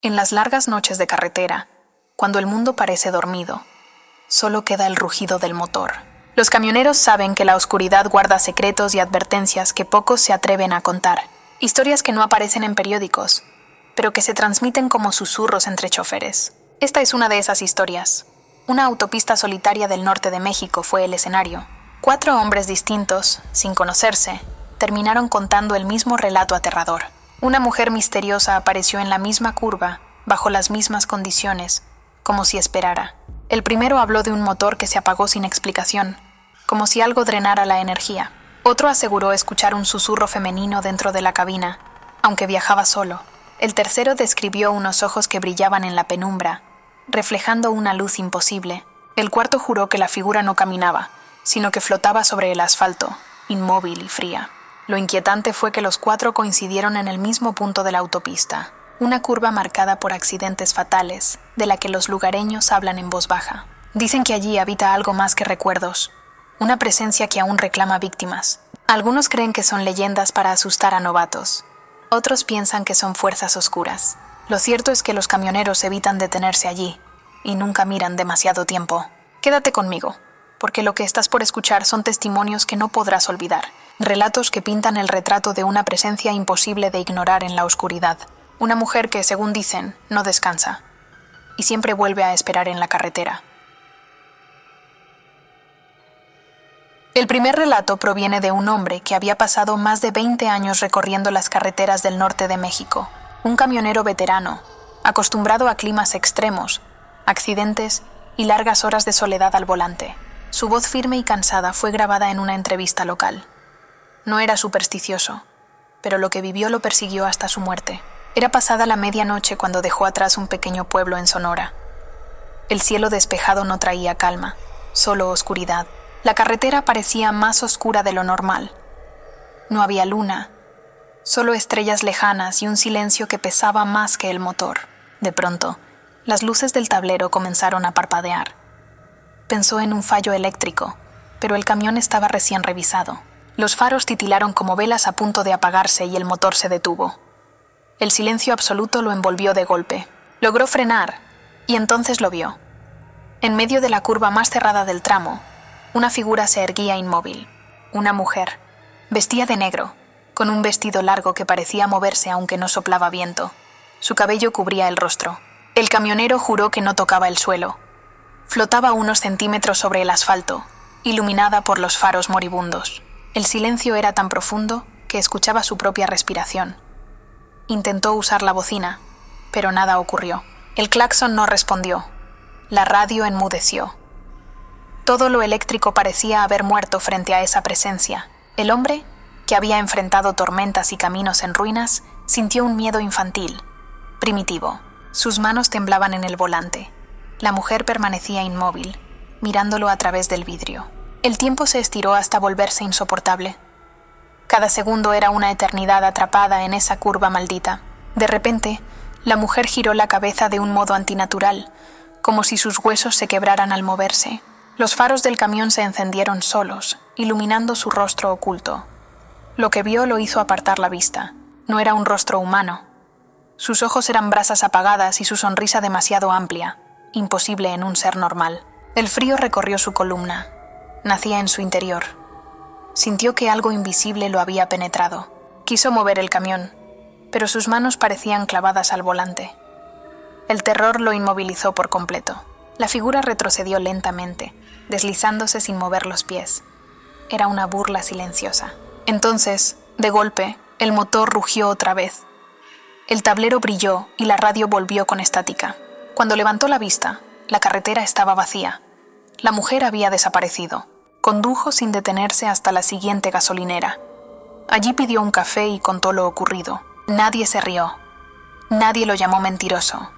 En las largas noches de carretera, cuando el mundo parece dormido, solo queda el rugido del motor. Los camioneros saben que la oscuridad guarda secretos y advertencias que pocos se atreven a contar. Historias que no aparecen en periódicos, pero que se transmiten como susurros entre choferes. Esta es una de esas historias. Una autopista solitaria del norte de México fue el escenario. 4 hombres distintos, sin conocerse, terminaron contando el mismo relato aterrador. Una mujer misteriosa apareció en la misma curva, bajo las mismas condiciones, como si esperara. El primero habló de un motor que se apagó sin explicación, como si algo drenara la energía. Otro aseguró escuchar un susurro femenino dentro de la cabina, aunque viajaba solo. El tercero describió unos ojos que brillaban en la penumbra, reflejando una luz imposible. El cuarto juró que la figura no caminaba, sino que flotaba sobre el asfalto, inmóvil y fría. Lo inquietante fue que los 4 coincidieron en el mismo punto de la autopista, una curva marcada por accidentes fatales, de la que los lugareños hablan en voz baja. Dicen que allí habita algo más que recuerdos, una presencia que aún reclama víctimas. Algunos creen que son leyendas para asustar a novatos, otros piensan que son fuerzas oscuras. Lo cierto es que los camioneros evitan detenerse allí, y nunca miran demasiado tiempo. Quédate conmigo, porque lo que estás por escuchar son testimonios que no podrás olvidar. Relatos que pintan el retrato de una presencia imposible de ignorar en la oscuridad. Una mujer que, según dicen, no descansa y siempre vuelve a esperar en la carretera. El primer relato proviene de un hombre que había pasado más de 20 años recorriendo las carreteras del norte de México. Un camionero veterano, acostumbrado a climas extremos, accidentes y largas horas de soledad al volante. Su voz firme y cansada fue grabada en una entrevista local. No era supersticioso, pero lo que vivió lo persiguió hasta su muerte. Era pasada la medianoche cuando dejó atrás un pequeño pueblo en Sonora. El cielo despejado no traía calma, solo oscuridad. La carretera parecía más oscura de lo normal. No había luna, solo estrellas lejanas y un silencio que pesaba más que el motor. De pronto, las luces del tablero comenzaron a parpadear. Pensó en un fallo eléctrico, pero el camión estaba recién revisado. Los faros titilaron como velas a punto de apagarse y el motor se detuvo. El silencio absoluto lo envolvió de golpe. Logró frenar, y entonces lo vio. En medio de la curva más cerrada del tramo, una figura se erguía inmóvil. Una mujer, vestía de negro, con un vestido largo que parecía moverse aunque no soplaba viento. Su cabello cubría el rostro. El camionero juró que no tocaba el suelo. Flotaba unos centímetros sobre el asfalto, iluminada por los faros moribundos. El silencio era tan profundo que escuchaba su propia respiración. Intentó usar la bocina, pero nada ocurrió. El claxon no respondió. La radio enmudeció. Todo lo eléctrico parecía haber muerto frente a esa presencia. El hombre, que había enfrentado tormentas y caminos en ruinas, sintió un miedo infantil, primitivo. Sus manos temblaban en el volante. La mujer permanecía inmóvil, mirándolo a través del vidrio. El tiempo se estiró hasta volverse insoportable. Cada segundo era una eternidad atrapada en esa curva maldita. De repente, la mujer giró la cabeza de un modo antinatural, como si sus huesos se quebraran al moverse. Los faros del camión se encendieron solos, iluminando su rostro oculto. Lo que vio lo hizo apartar la vista. No era un rostro humano. Sus ojos eran brasas apagadas y su sonrisa demasiado amplia, imposible en un ser normal. El frío recorrió su columna. Nacía en su interior. Sintió que algo invisible lo había penetrado. Quiso mover el camión, pero sus manos parecían clavadas al volante. El terror lo inmovilizó por completo. La figura retrocedió lentamente, deslizándose sin mover los pies. Era una burla silenciosa. Entonces, de golpe, el motor rugió otra vez. El tablero brilló y la radio volvió con estática. Cuando levantó la vista, la carretera estaba vacía. La mujer había desaparecido. Condujo sin detenerse hasta la siguiente gasolinera. Allí pidió un café y contó lo ocurrido. Nadie se rió. Nadie lo llamó mentiroso.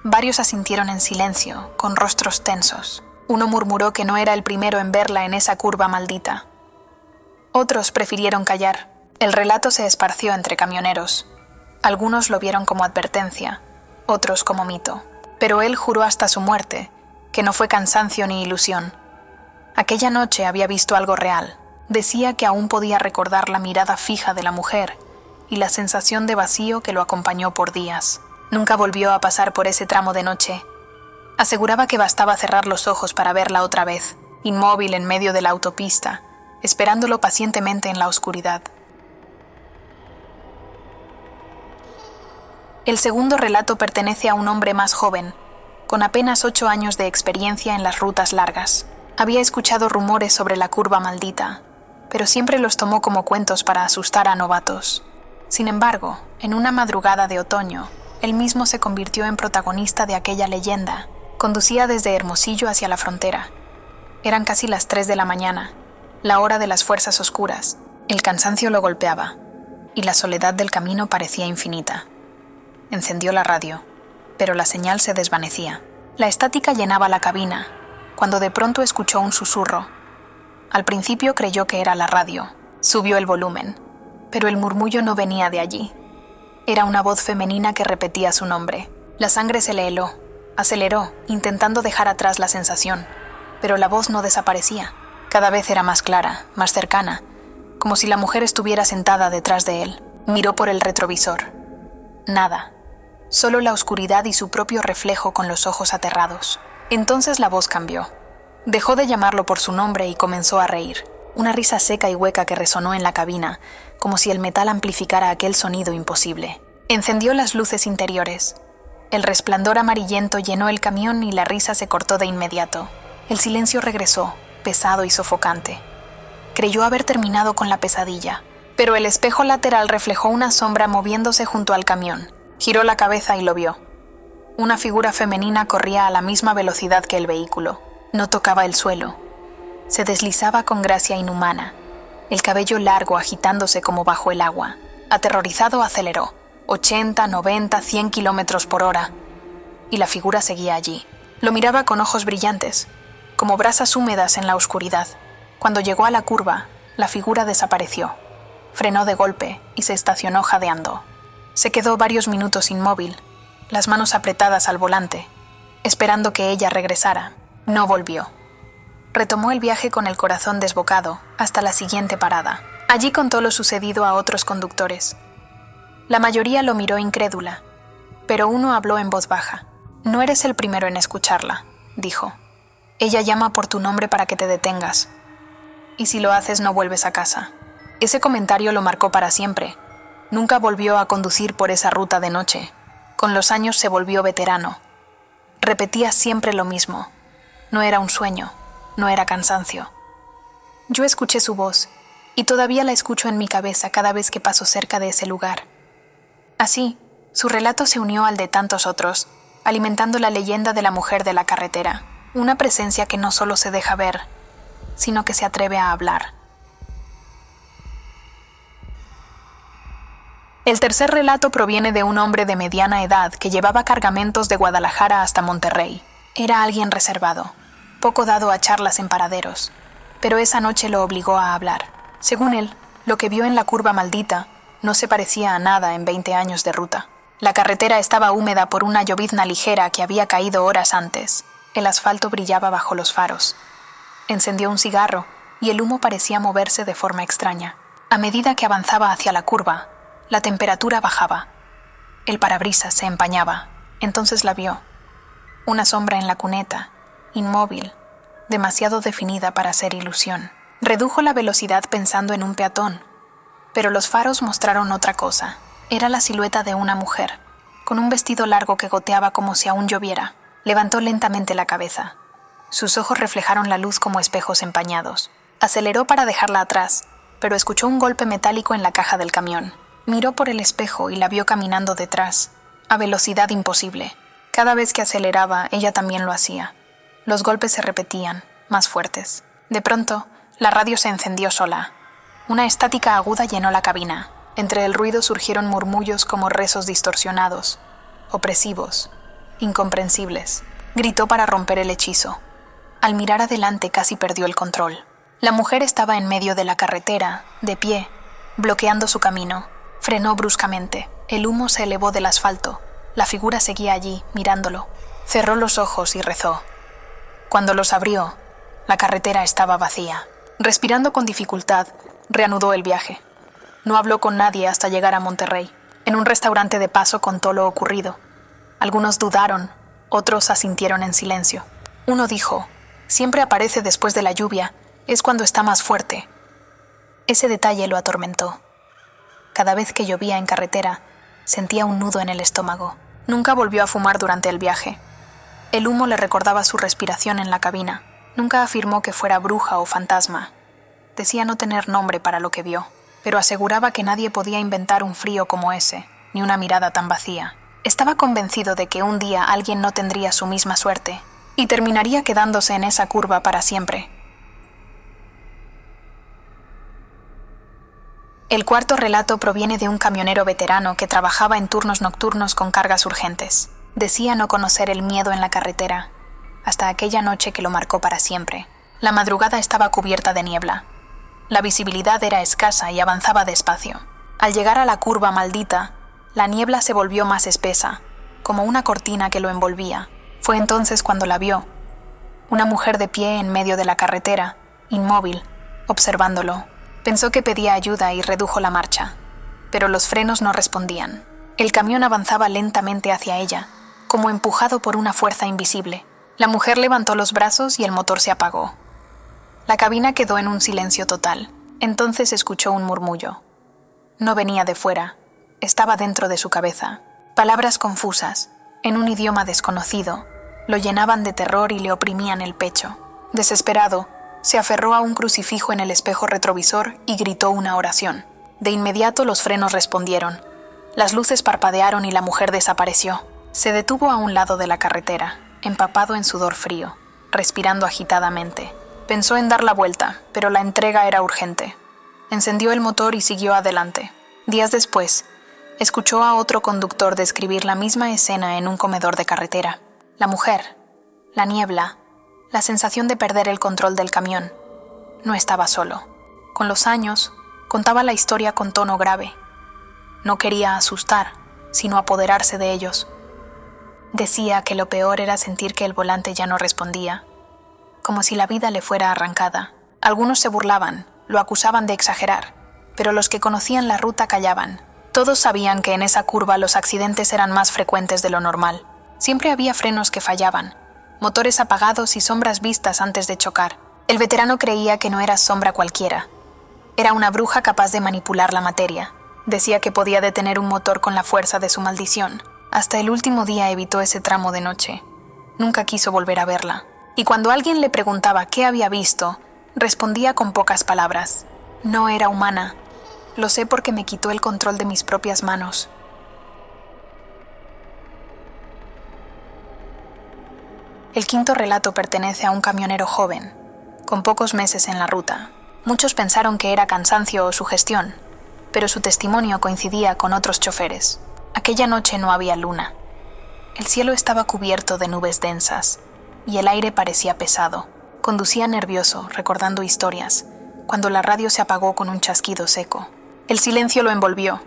Varios asintieron en silencio, con rostros tensos. Uno murmuró que no era el primero en verla en esa curva maldita. Otros prefirieron callar. El relato se esparció entre camioneros. Algunos lo vieron como advertencia, otros como mito. Pero él juró hasta su muerte que no fue cansancio ni ilusión. Aquella noche había visto algo real. Decía que aún podía recordar la mirada fija de la mujer y la sensación de vacío que lo acompañó por días. Nunca volvió a pasar por ese tramo de noche. Aseguraba que bastaba cerrar los ojos para verla otra vez, inmóvil en medio de la autopista, esperándolo pacientemente en la oscuridad. El segundo relato pertenece a un hombre más joven, con apenas 8 años de experiencia en las rutas largas. Había escuchado rumores sobre la curva maldita, pero siempre los tomó como cuentos para asustar a novatos. Sin embargo, en una madrugada de otoño, él mismo se convirtió en protagonista de aquella leyenda. Conducía desde Hermosillo hacia la frontera. Eran casi las 3 de la mañana, la hora de las fuerzas oscuras. El cansancio lo golpeaba, y la soledad del camino parecía infinita. Encendió la radio, pero la señal se desvanecía. La estática llenaba la cabina, cuando de pronto escuchó un susurro. Al principio creyó que era la radio. Subió el volumen, pero el murmullo no venía de allí. Era una voz femenina que repetía su nombre. La sangre se le heló. Aceleró, intentando dejar atrás la sensación, pero la voz no desaparecía. Cada vez era más clara, más cercana, como si la mujer estuviera sentada detrás de él. Miró por el retrovisor. Nada. Solo la oscuridad y su propio reflejo con los ojos aterrados. Entonces la voz cambió. Dejó de llamarlo por su nombre y comenzó a reír. Una risa seca y hueca que resonó en la cabina, como si el metal amplificara aquel sonido imposible. Encendió las luces interiores. El resplandor amarillento llenó el camión y la risa se cortó de inmediato. El silencio regresó, pesado y sofocante. Creyó haber terminado con la pesadilla, pero el espejo lateral reflejó una sombra moviéndose junto al camión. Giró la cabeza y lo vio. Una figura femenina corría a la misma velocidad que el vehículo. No tocaba el suelo. Se deslizaba con gracia inhumana, el cabello largo agitándose como bajo el agua. Aterrorizado aceleró. 80, 90, 100 kilómetros por hora. Y la figura seguía allí. Lo miraba con ojos brillantes, como brasas húmedas en la oscuridad. Cuando llegó a la curva, la figura desapareció. Frenó de golpe y se estacionó jadeando. Se quedó varios minutos inmóvil, las manos apretadas al volante, esperando que ella regresara. No volvió. Retomó el viaje con el corazón desbocado hasta la siguiente parada. Allí contó lo sucedido a otros conductores. La mayoría lo miró incrédula, pero uno habló en voz baja. «No eres el primero en escucharla», dijo. «Ella llama por tu nombre para que te detengas. Y si lo haces, no vuelves a casa». Ese comentario lo marcó para siempre. Nunca volvió a conducir por esa ruta de noche. Con los años se volvió veterano. Repetía siempre lo mismo. No era un sueño, no era cansancio. Yo escuché su voz, y todavía la escucho en mi cabeza cada vez que paso cerca de ese lugar. Así, su relato se unió al de tantos otros, alimentando la leyenda de la mujer de la carretera, una presencia que no solo se deja ver, sino que se atreve a hablar. El tercer relato proviene de un hombre de mediana edad que llevaba cargamentos de Guadalajara hasta Monterrey. Era alguien reservado, poco dado a charlas en paraderos, pero esa noche lo obligó a hablar. Según él, lo que vio en la curva maldita no se parecía a nada en 20 años de ruta. La carretera estaba húmeda por una llovizna ligera que había caído horas antes. El asfalto brillaba bajo los faros. Encendió un cigarro y el humo parecía moverse de forma extraña. A medida que avanzaba hacia la curva, la temperatura bajaba. El parabrisas se empañaba. Entonces la vio. Una sombra en la cuneta, inmóvil, demasiado definida para ser ilusión. Redujo la velocidad pensando en un peatón, pero los faros mostraron otra cosa. Era la silueta de una mujer, con un vestido largo que goteaba como si aún lloviera. Levantó lentamente la cabeza. Sus ojos reflejaron la luz como espejos empañados. Aceleró para dejarla atrás, pero escuchó un golpe metálico en la caja del camión. Miró por el espejo y la vio caminando detrás, a velocidad imposible. Cada vez que aceleraba, ella también lo hacía. Los golpes se repetían, más fuertes. De pronto, la radio se encendió sola. Una estática aguda llenó la cabina. Entre el ruido surgieron murmullos como rezos distorsionados, opresivos, incomprensibles. Gritó para romper el hechizo. Al mirar adelante casi perdió el control. La mujer estaba en medio de la carretera, de pie, bloqueando su camino. Frenó bruscamente. El humo se elevó del asfalto. La figura seguía allí, mirándolo. Cerró los ojos y rezó. Cuando los abrió, la carretera estaba vacía. Respirando con dificultad, reanudó el viaje. No habló con nadie hasta llegar a Monterrey. En un restaurante de paso contó lo ocurrido. Algunos dudaron, otros asintieron en silencio. Uno dijo: siempre aparece después de la lluvia, es cuando está más fuerte. Ese detalle lo atormentó. Cada vez que llovía en carretera, sentía un nudo en el estómago. Nunca volvió a fumar durante el viaje. El humo le recordaba su respiración en la cabina. Nunca afirmó que fuera bruja o fantasma. Decía no tener nombre para lo que vio, pero aseguraba que nadie podía inventar un frío como ese, ni una mirada tan vacía. Estaba convencido de que un día alguien no tendría su misma suerte y terminaría quedándose en esa curva para siempre. El cuarto relato proviene de un camionero veterano que trabajaba en turnos nocturnos con cargas urgentes. Decía no conocer el miedo en la carretera, hasta aquella noche que lo marcó para siempre. La madrugada estaba cubierta de niebla. La visibilidad era escasa y avanzaba despacio. Al llegar a la curva maldita, la niebla se volvió más espesa, como una cortina que lo envolvía. Fue entonces cuando la vio. Una mujer de pie en medio de la carretera, inmóvil, observándolo. Pensó que pedía ayuda y redujo la marcha, pero los frenos no respondían. El camión avanzaba lentamente hacia ella, como empujado por una fuerza invisible. La mujer levantó los brazos y el motor se apagó. La cabina quedó en un silencio total. Entonces escuchó un murmullo. No venía de fuera, estaba dentro de su cabeza. Palabras confusas, en un idioma desconocido, lo llenaban de terror y le oprimían el pecho. Desesperado, se aferró a un crucifijo en el espejo retrovisor y gritó una oración. De inmediato los frenos respondieron. Las luces parpadearon y la mujer desapareció. Se detuvo a un lado de la carretera, empapado en sudor frío, respirando agitadamente. Pensó en dar la vuelta, pero la entrega era urgente. Encendió el motor y siguió adelante. Días después, escuchó a otro conductor describir la misma escena en un comedor de carretera. La mujer, la niebla, la sensación de perder el control del camión. No estaba solo. Con los años, contaba la historia con tono grave. No quería asustar, sino apoderarse de ellos. Decía que lo peor era sentir que el volante ya no respondía, como si la vida le fuera arrancada. Algunos se burlaban, lo acusaban de exagerar, pero los que conocían la ruta callaban. Todos sabían que en esa curva los accidentes eran más frecuentes de lo normal. Siempre había frenos que fallaban, motores apagados y sombras vistas antes de chocar. El veterano creía que no era sombra cualquiera. Era una bruja capaz de manipular la materia. Decía que podía detener un motor con la fuerza de su maldición. Hasta el último día evitó ese tramo de noche. Nunca quiso volver a verla. Y cuando alguien le preguntaba qué había visto, respondía con pocas palabras. No era humana. Lo sé porque me quitó el control de mis propias manos. El quinto relato pertenece a un camionero joven, con pocos meses en la ruta. Muchos pensaron que era cansancio o sugestión, pero su testimonio coincidía con otros choferes. Aquella noche no había luna. El cielo estaba cubierto de nubes densas y el aire parecía pesado. Conducía nervioso, recordando historias, cuando la radio se apagó con un chasquido seco. El silencio lo envolvió.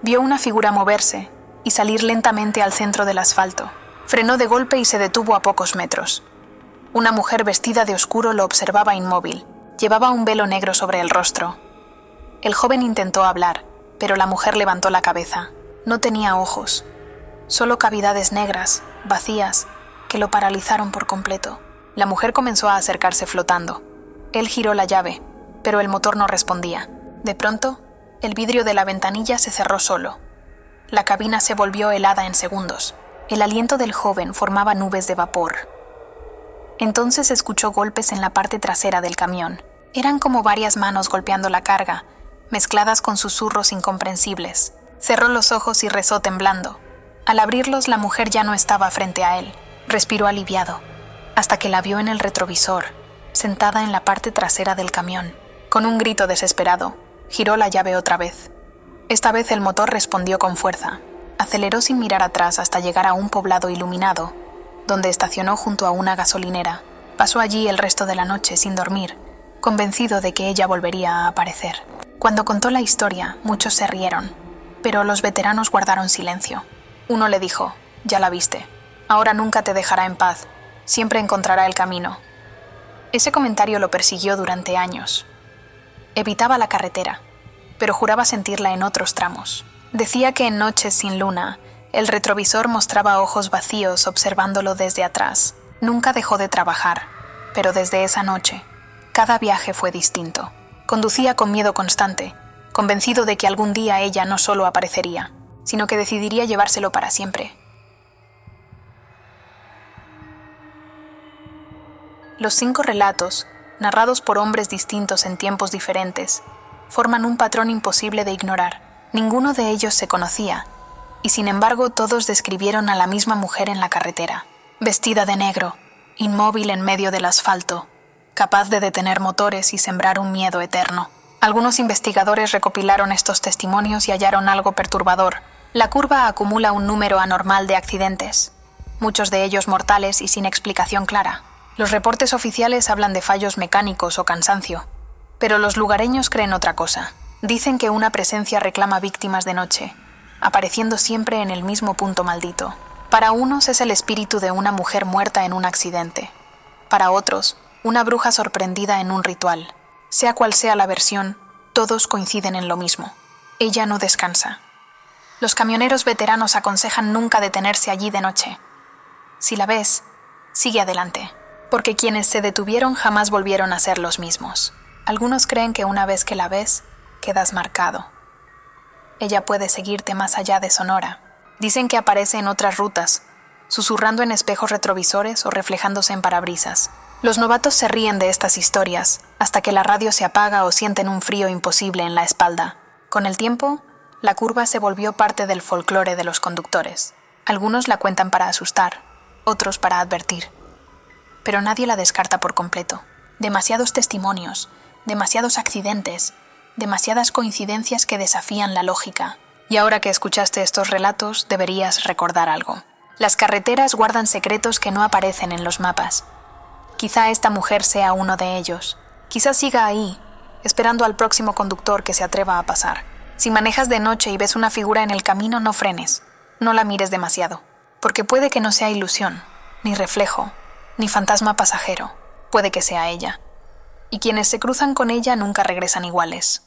Vio una figura moverse y salir lentamente al centro del asfalto. Frenó de golpe y se detuvo a pocos metros. Una mujer vestida de oscuro lo observaba inmóvil. Llevaba un velo negro sobre el rostro. El joven intentó hablar, pero la mujer levantó la cabeza. No tenía ojos, solo cavidades negras, vacías, que lo paralizaron por completo. La mujer comenzó a acercarse flotando. Él giró la llave, pero el motor no respondía. De pronto, el vidrio de la ventanilla se cerró solo. La cabina se volvió helada en segundos. El aliento del joven formaba nubes de vapor. Entonces escuchó golpes en la parte trasera del camión. Eran como varias manos golpeando la carga, mezcladas con susurros incomprensibles. Cerró los ojos y rezó temblando. Al abrirlos, la mujer ya no estaba frente a él. Respiró aliviado, hasta que la vio en el retrovisor, sentada en la parte trasera del camión. Con un grito desesperado, giró la llave otra vez. Esta vez el motor respondió con fuerza. Aceleró sin mirar atrás hasta llegar a un poblado iluminado, donde estacionó junto a una gasolinera. Pasó allí el resto de la noche sin dormir, convencido de que ella volvería a aparecer. Cuando contó la historia, muchos se rieron, pero los veteranos guardaron silencio. Uno le dijo: «Ya la viste. Ahora nunca te dejará en paz. Siempre encontrará el camino». Ese comentario lo persiguió durante años. Evitaba la carretera, pero juraba sentirla en otros tramos. Decía que en noches sin luna, El retrovisor mostraba ojos vacíos observándolo desde atrás. Nunca dejó de trabajar, pero desde esa noche, cada viaje fue distinto. Conducía con miedo constante, convencido de que algún día ella no solo aparecería, sino que decidiría llevárselo para siempre. Los 5 relatos, narrados por hombres distintos en tiempos diferentes, forman un patrón imposible de ignorar. Ninguno de ellos se conocía, y sin embargo todos describieron a la misma mujer en la carretera, vestida de negro, inmóvil en medio del asfalto, capaz de detener motores y sembrar un miedo eterno. Algunos investigadores recopilaron estos testimonios y hallaron algo perturbador. La curva acumula un número anormal de accidentes, muchos de ellos mortales y sin explicación clara. Los reportes oficiales hablan de fallos mecánicos o cansancio, pero los lugareños creen otra cosa. Dicen que una presencia reclama víctimas de noche, apareciendo siempre en el mismo punto maldito. Para unos es el espíritu de una mujer muerta en un accidente. Para otros, una bruja sorprendida en un ritual. Sea cual sea la versión, todos coinciden en lo mismo. Ella no descansa. Los camioneros veteranos aconsejan nunca detenerse allí de noche. Si la ves, sigue adelante, porque quienes se detuvieron jamás volvieron a ser los mismos. Algunos creen que una vez que la ves, quedas marcado. Ella puede seguirte más allá de Sonora. Dicen que aparece en otras rutas, susurrando en espejos retrovisores o reflejándose en parabrisas. Los novatos se ríen de estas historias, hasta que la radio se apaga o sienten un frío imposible en la espalda. Con el tiempo, la curva se volvió parte del folclore de los conductores. Algunos la cuentan para asustar, otros para advertir. Pero nadie la descarta por completo. Demasiados testimonios, demasiados accidentes, demasiadas coincidencias que desafían la lógica. Y ahora que escuchaste estos relatos, deberías recordar algo. Las carreteras guardan secretos que no aparecen en los mapas. Quizá esta mujer sea uno de ellos. Quizá siga ahí, esperando al próximo conductor que se atreva a pasar. Si manejas de noche y ves una figura en el camino, no frenes. No la mires demasiado, porque puede que no sea ilusión, ni reflejo, ni fantasma pasajero. Puede que sea ella. Y quienes se cruzan con ella nunca regresan iguales.